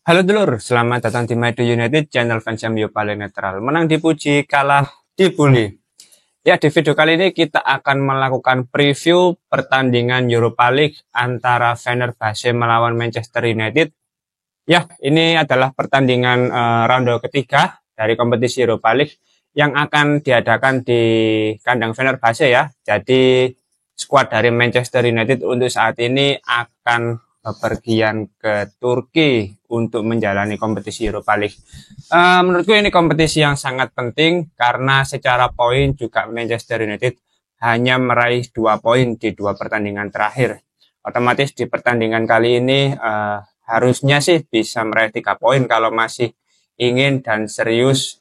Halo dulur, selamat datang di My United, channel fans MU paling netral. Menang dipuji, kalah dibully. Ya, di video kali ini kita akan melakukan preview pertandingan Europa League antara Fenerbahce melawan Manchester United. Ya, ini adalah pertandingan ronde ketiga dari kompetisi Europa League yang akan diadakan di kandang Fenerbahce ya. Jadi, skuad dari Manchester United untuk saat ini akan bepergian ke Turki untuk menjalani kompetisi Europa League. Menurutku ini kompetisi yang sangat penting karena secara poin juga Manchester United hanya meraih 2 poin di 2 pertandingan terakhir. Otomatis di pertandingan kali ini harusnya sih bisa meraih 3 poin kalau masih ingin dan serius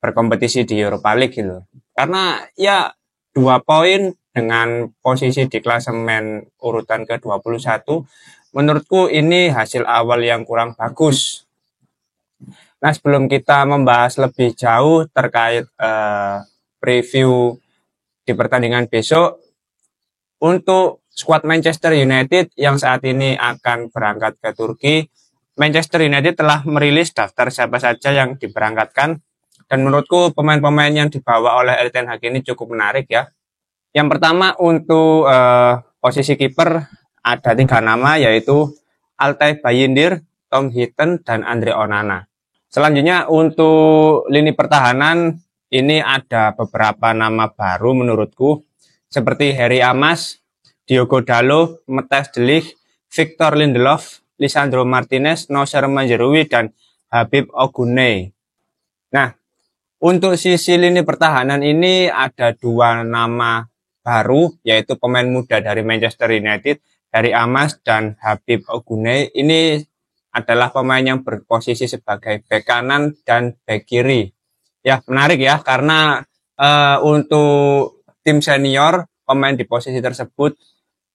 berkompetisi di Europa League gitu. Karena ya 2 poin dengan posisi di klasemen urutan ke-21 menurutku ini hasil awal yang kurang bagus. Nah, sebelum kita membahas lebih jauh terkait preview di pertandingan besok, untuk skuad Manchester United yang saat ini akan berangkat ke Turki, Manchester United telah merilis daftar siapa saja yang diberangkatkan, dan menurutku pemain-pemain yang dibawa oleh Erik ten Hag ini cukup menarik ya. Yang pertama untuk posisi kiper ada 3 nama, yaitu Altay Bayindir, Tom Heaton, dan Andre Onana. Selanjutnya untuk lini pertahanan ini ada beberapa nama baru menurutku, seperti Harry Amas, Diogo Dalot, Matthijs de Ligt, Victor Lindelof, Lisandro Martinez, Noussair Mazraoui, dan Habib Ogunay. Nah, untuk sisi lini pertahanan ini ada 2 nama baru, yaitu pemain muda dari Manchester United, Harry Amas dan Habib Ogunay. Ini adalah pemain yang berposisi sebagai bek kanan dan bek kiri. Ya, menarik ya, karena untuk tim senior, pemain di posisi tersebut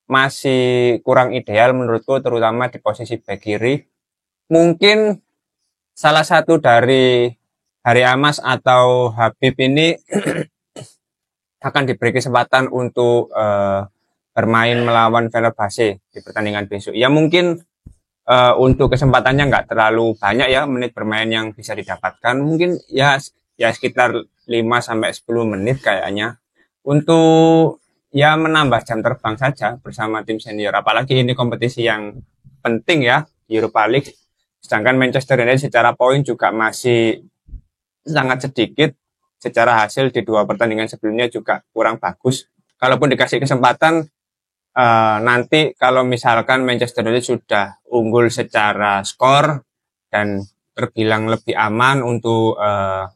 masih kurang ideal menurutku, terutama di posisi bek kiri. Mungkin salah satu dari Harry Amas atau Habib ini akan diberi kesempatan untuk bermain melawan Fenerbahce di pertandingan besok. Ya mungkin untuk kesempatannya nggak terlalu banyak ya menit bermain yang bisa didapatkan. Mungkin ya sekitar 5-10 menit kayaknya. Untuk ya menambah jam terbang saja bersama tim senior. Apalagi ini kompetisi yang penting ya, Europa League. Sedangkan Manchester United secara poin juga masih sangat sedikit. Secara hasil di 2 pertandingan sebelumnya juga kurang bagus. Kalaupun dikasih kesempatan, nanti kalau misalkan Manchester United sudah unggul secara skor dan terbilang lebih aman untuk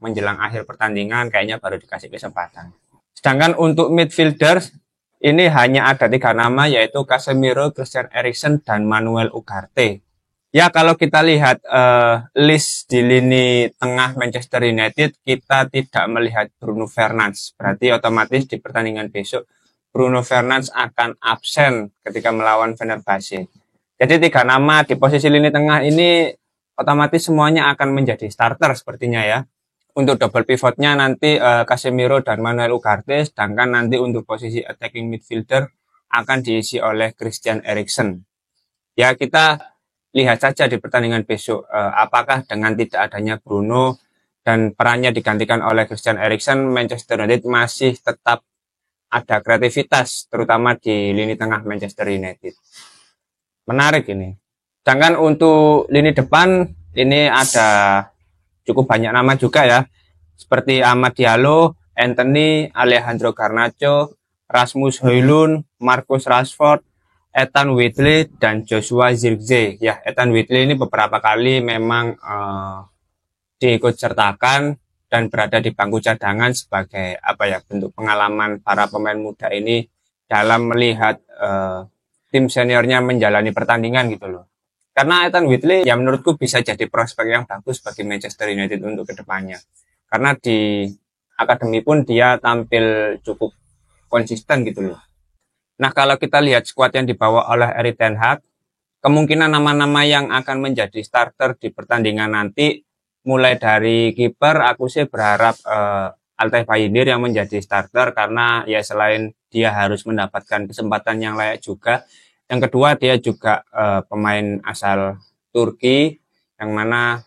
menjelang akhir pertandingan, kayaknya baru dikasih kesempatan. Sedangkan untuk midfielders, ini hanya ada 3 nama, yaitu Casemiro, Christian Eriksen, dan Manuel Ugarte. Ya, kalau kita lihat list di lini tengah Manchester United, kita tidak melihat Bruno Fernandes. Berarti otomatis di pertandingan besok, Bruno Fernandes akan absen ketika melawan Fenerbahce. Jadi 3 nama di posisi lini tengah ini otomatis semuanya akan menjadi starter sepertinya ya. Untuk double pivotnya nanti Casemiro dan Manuel Ugarte, sedangkan nanti untuk posisi attacking midfielder akan diisi oleh Christian Eriksen. Ya, kita lihat saja di pertandingan besok apakah dengan tidak adanya Bruno dan perannya digantikan oleh Christian Eriksen, Manchester United masih tetap ada kreativitas terutama di lini tengah Manchester United. Menarik ini. Sedangkan untuk lini depan ini ada cukup banyak nama juga ya, seperti Amad Diallo, Anthony, Alejandro Garnacho, Rasmus Højlund, Marcus Rashford, Ethan Whitley, dan Joshua Zirkzee. Ya, Ethan Whitley ini beberapa kali memang diikut sertakan dan berada di bangku cadangan sebagai bentuk pengalaman para pemain muda ini dalam melihat tim seniornya menjalani pertandingan gitu loh. Karena Ethan Whitley ya menurutku bisa jadi prospek yang bagus bagi Manchester United untuk kedepannya. Karena di akademi pun dia tampil cukup konsisten gitu loh. Nah, kalau kita lihat skuad yang dibawa oleh Erik ten Hag, kemungkinan nama-nama yang akan menjadi starter di pertandingan nanti, mulai dari kiper, aku sih berharap Altay Bayindir yang menjadi starter, karena ya selain dia harus mendapatkan kesempatan yang layak juga, yang kedua dia juga pemain asal Turki yang mana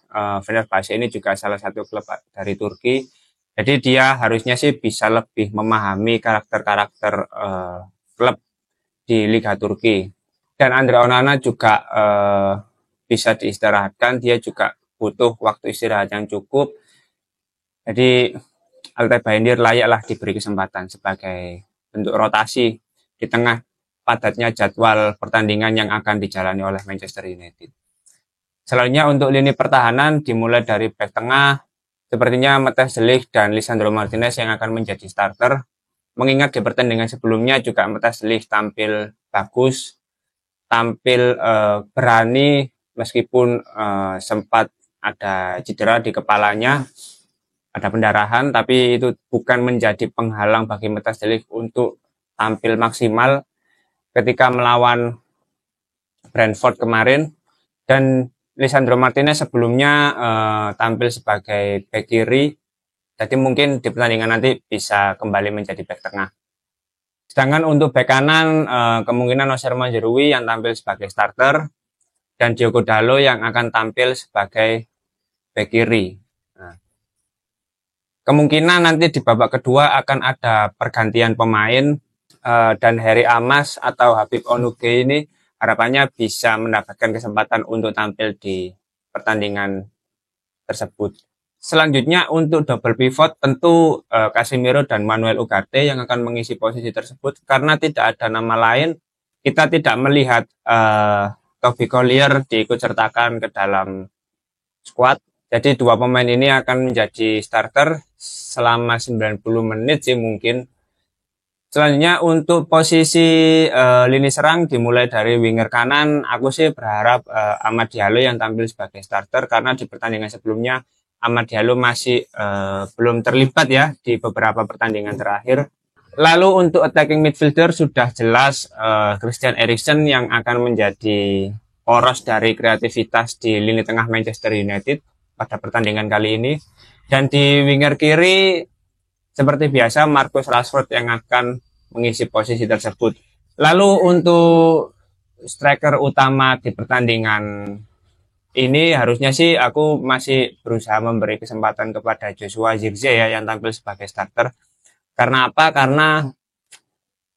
Fenerbahce ini juga salah satu klub dari Turki. Jadi dia harusnya sih bisa lebih memahami karakter-karakter klub di Liga Turki. Dan Andre Onana juga bisa diistirahatkan, dia juga butuh waktu istirahat yang cukup. Jadi Altay Bayindir layaklah diberi kesempatan sebagai bentuk rotasi di tengah padatnya jadwal pertandingan yang akan dijalani oleh Manchester United. Selanjutnya untuk lini pertahanan dimulai dari bek tengah, sepertinya Matthijs de Ligt dan Lisandro Martinez yang akan menjadi starter. Mengingat di pertandingan sebelumnya juga Matthijs de Ligt tampil bagus, tampil berani meskipun sempat ada cedera di kepalanya, ada pendarahan, tapi itu bukan menjadi penghalang bagi Matthijs de Ligt untuk tampil maksimal ketika melawan Brentford kemarin. Dan Lisandro Martinez sebelumnya tampil sebagai bek kiri, jadi mungkin di pertandingan nanti bisa kembali menjadi bek tengah. Sedangkan untuk bek kanan kemungkinan Nocer Manjroui yang tampil sebagai starter dan Diogo Dalot yang akan tampil sebagai bek kiri. Nah, kemungkinan nanti di babak kedua akan ada pergantian pemain dan Harry Amas atau Habib Onuge ini harapannya bisa mendapatkan kesempatan untuk tampil di pertandingan tersebut. Selanjutnya untuk double pivot tentu Casemiro dan Manuel Ugarte yang akan mengisi posisi tersebut, karena tidak ada nama lain. Kita tidak melihat Toby Collier diikut sertakan ke dalam squad. Jadi dua pemain ini akan menjadi starter selama 90 menit sih mungkin. Selanjutnya untuk posisi lini serang dimulai dari winger kanan, aku sih berharap Amad Diallo yang tampil sebagai starter, karena di pertandingan sebelumnya Amad Diallo masih belum terlibat ya di beberapa pertandingan terakhir. Lalu untuk attacking midfielder sudah jelas Christian Eriksen yang akan menjadi poros dari kreativitas di lini tengah Manchester United pada pertandingan kali ini. Dan di winger kiri seperti biasa Marcus Rashford yang akan mengisi posisi tersebut. Lalu untuk striker utama di pertandingan ini harusnya sih aku masih berusaha memberi kesempatan kepada Joshua Zirkzee ya yang tampil sebagai starter. Karena apa? Karena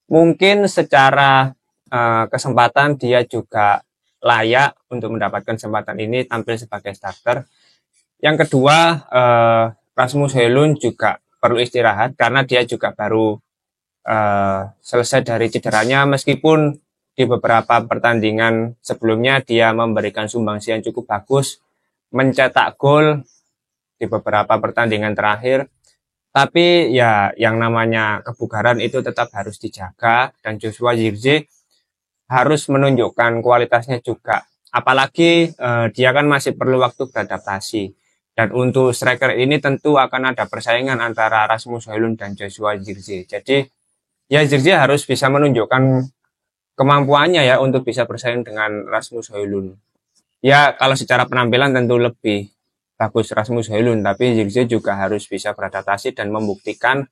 mungkin secara kesempatan dia juga layak untuk mendapatkan kesempatan ini tampil sebagai starter. Yang kedua, Rasmus Højlund juga perlu istirahat karena dia juga baru selesai dari cederanya, meskipun di beberapa pertandingan sebelumnya dia memberikan sumbangsi yang cukup bagus, mencetak gol di beberapa pertandingan terakhir. Tapi ya yang namanya kebugaran itu tetap harus dijaga, dan Joshua Zirkzee harus menunjukkan kualitasnya juga. Apalagi dia kan masih perlu waktu beradaptasi. Dan untuk striker ini tentu akan ada persaingan antara Rasmus Højlund dan Joshua Zirkzee. Jadi ya Zirkzee harus bisa menunjukkan kemampuannya ya untuk bisa bersaing dengan Rasmus Højlund. Ya kalau secara penampilan tentu lebih bagus Rasmus Højlund, tapi Zirkzee juga harus bisa beradaptasi dan membuktikan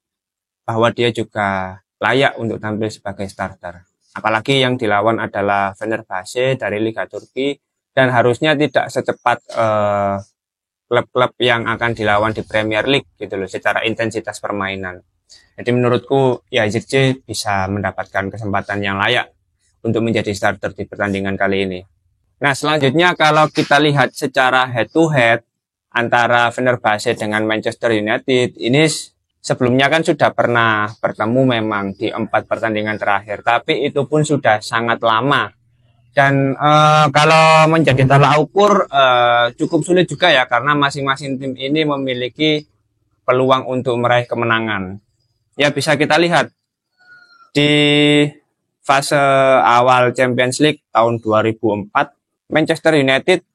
bahwa dia juga layak untuk tampil sebagai starter. Apalagi yang dilawan adalah Fenerbahce dari Liga Turki, dan harusnya tidak secepat klub-klub yang akan dilawan di Premier League gitu loh secara intensitas permainan. Jadi menurutku ya Zirkzee bisa mendapatkan kesempatan yang layak untuk menjadi starter di pertandingan kali ini. Nah selanjutnya kalau kita lihat secara head to head antara Fenerbahce dengan Manchester United, ini sebelumnya kan sudah pernah bertemu memang di 4 pertandingan terakhir, tapi itu pun sudah sangat lama. Dan kalau menjadi tolak ukur cukup sulit juga ya, karena masing-masing tim ini memiliki peluang untuk meraih kemenangan. Ya bisa kita lihat di fase awal Champions League tahun 2004, Manchester United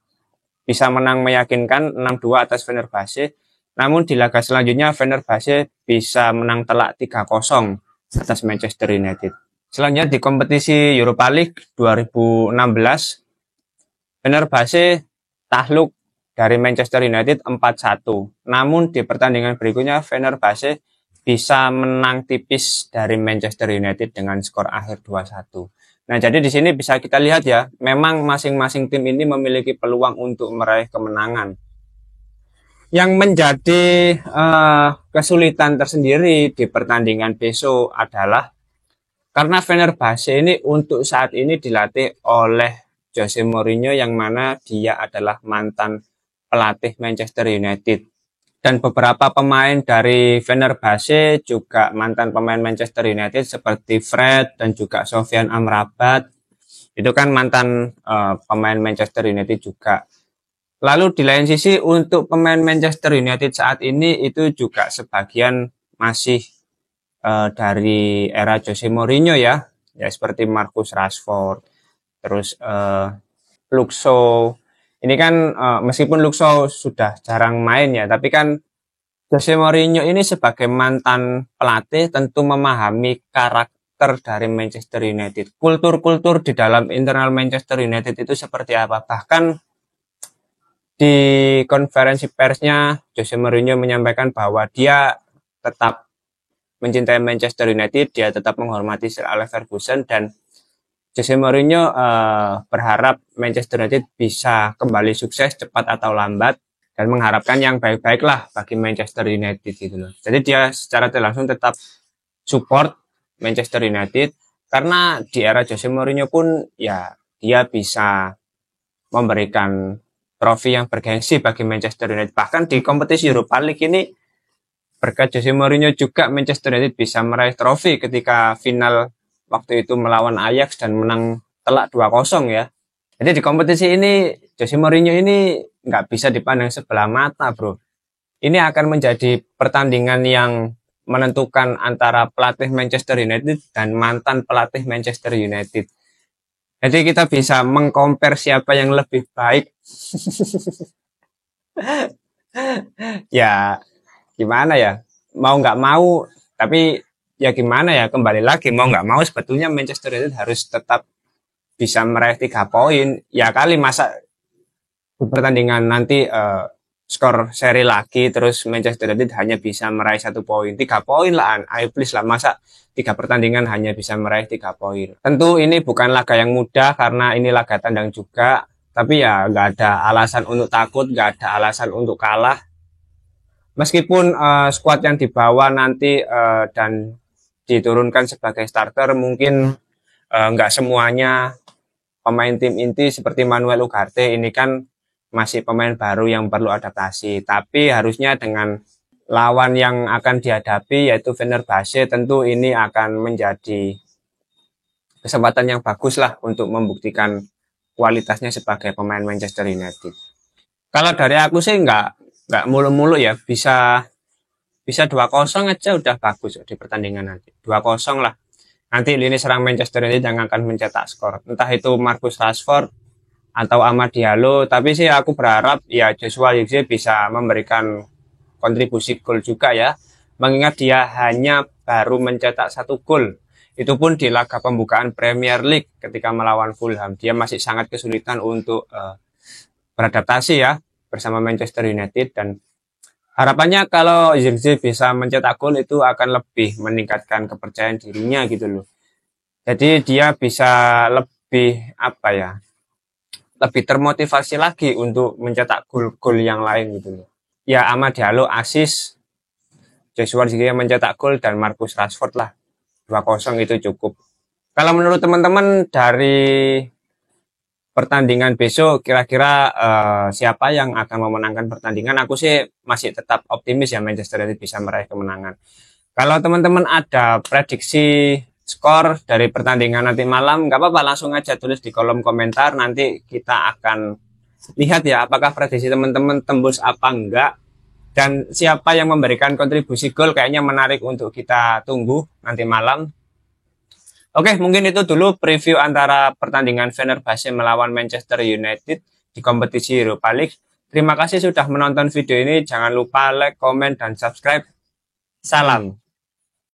bisa menang meyakinkan 6-2 atas Fenerbahce. Namun di laga selanjutnya Fenerbahce bisa menang telak 3-0 atas Manchester United. Selanjutnya di kompetisi Europa League 2016, Fenerbahce takluk dari Manchester United 4-1. Namun di pertandingan berikutnya Fenerbahce bisa menang tipis dari Manchester United dengan skor akhir 2-1. Nah, jadi di sini bisa kita lihat ya, memang masing-masing tim ini memiliki peluang untuk meraih kemenangan. Yang menjadi kesulitan tersendiri di pertandingan besok adalah karena Fenerbahce ini untuk saat ini dilatih oleh Jose Mourinho yang mana dia adalah mantan pelatih Manchester United. Dan beberapa pemain dari Fenerbahce juga mantan pemain Manchester United seperti Fred dan juga Sofyan Amrabat. Itu kan mantan pemain Manchester United juga. Lalu di lain sisi untuk pemain Manchester United saat ini itu juga sebagian masih dari era Jose Mourinho ya seperti Marcus Rashford, terus Luke Shaw. Ini kan meskipun Luke Shaw sudah jarang main ya, tapi kan Jose Mourinho ini sebagai mantan pelatih tentu memahami karakter dari Manchester United. Kultur-kultur di dalam internal Manchester United itu seperti apa. Bahkan di konferensi persnya Jose Mourinho menyampaikan bahwa dia tetap mencintai Manchester United, dia tetap menghormati Sir Alex Ferguson, dan Jose Mourinho berharap Manchester United bisa kembali sukses cepat atau lambat dan mengharapkan yang baik-baik lah bagi Manchester United gitu loh. Jadi dia secara tidak langsung tetap support Manchester United karena di era Jose Mourinho pun ya dia bisa memberikan trofi yang bergengsi bagi Manchester United. Bahkan di kompetisi Europa League ini berkat Jose Mourinho juga Manchester United bisa meraih trofi ketika final waktu itu melawan Ajax dan menang telak 2-0 ya. Jadi di kompetisi ini Jose Mourinho ini nggak bisa dipandang sebelah mata bro. Ini akan menjadi pertandingan yang menentukan antara pelatih Manchester United dan mantan pelatih Manchester United. Jadi kita bisa mengcompare siapa yang lebih baik. Ya gimana ya, mau nggak mau, tapi ya gimana ya, kembali lagi mau nggak mau sebetulnya Manchester United harus tetap bisa meraih 3 poin. Ya kali masa pertandingan nanti skor seri lagi terus Manchester United hanya bisa meraih 1 poin, 3 poin lah, ayo please lah, masa 3 pertandingan hanya bisa meraih 3 poin. Tentu ini bukan laga yang mudah karena ini laga tandang juga, tapi ya nggak ada alasan untuk takut, nggak ada alasan untuk kalah. Meskipun skuad yang dibawa nanti dan diturunkan sebagai starter mungkin nggak semuanya pemain tim inti seperti Manuel Ugarte, ini kan masih pemain baru yang perlu adaptasi. Tapi harusnya dengan lawan yang akan dihadapi yaitu Fenerbahce, tentu ini akan menjadi kesempatan yang bagus lah untuk membuktikan kualitasnya sebagai pemain Manchester United. Kalau dari aku sih nggak mulu-mulu ya, bisa 2-0 aja udah bagus di pertandingan nanti. 2-0 lah. Nanti lini serang Manchester United yang akan mencetak skor. Entah itu Marcus Rashford atau Amad Diallo, tapi sih aku berharap ya Joshua Zirkzee bisa memberikan kontribusi gol juga ya. Mengingat dia hanya baru mencetak 1 gol. Itu pun di laga pembukaan Premier League ketika melawan Fulham. Dia masih sangat kesulitan untuk beradaptasi ya bersama Manchester United, dan harapannya kalau Zirkzee bisa mencetak gol itu akan lebih meningkatkan kepercayaan dirinya gitu loh. Jadi dia bisa lebih lebih termotivasi lagi untuk mencetak gol-gol yang lain gitu loh. Ya Amad Diallo assist, Joshua Zirkzee mencetak gol, dan Marcus Rashford lah 2-0 itu cukup. Kalau menurut teman-teman dari pertandingan besok kira-kira siapa yang akan memenangkan pertandingan? Aku sih masih tetap optimis ya Manchester United bisa meraih kemenangan. Kalau teman-teman ada prediksi skor dari pertandingan nanti malam, nggak apa-apa, langsung aja tulis di kolom komentar. Nanti kita akan lihat ya apakah prediksi teman-teman tembus apa enggak, dan siapa yang memberikan kontribusi gol kayaknya menarik untuk kita tunggu nanti malam. Oke, mungkin itu dulu preview antara pertandingan Fenerbahce melawan Manchester United di kompetisi Europa League. Terima kasih sudah menonton video ini. Jangan lupa like, komen, dan subscribe. Salam.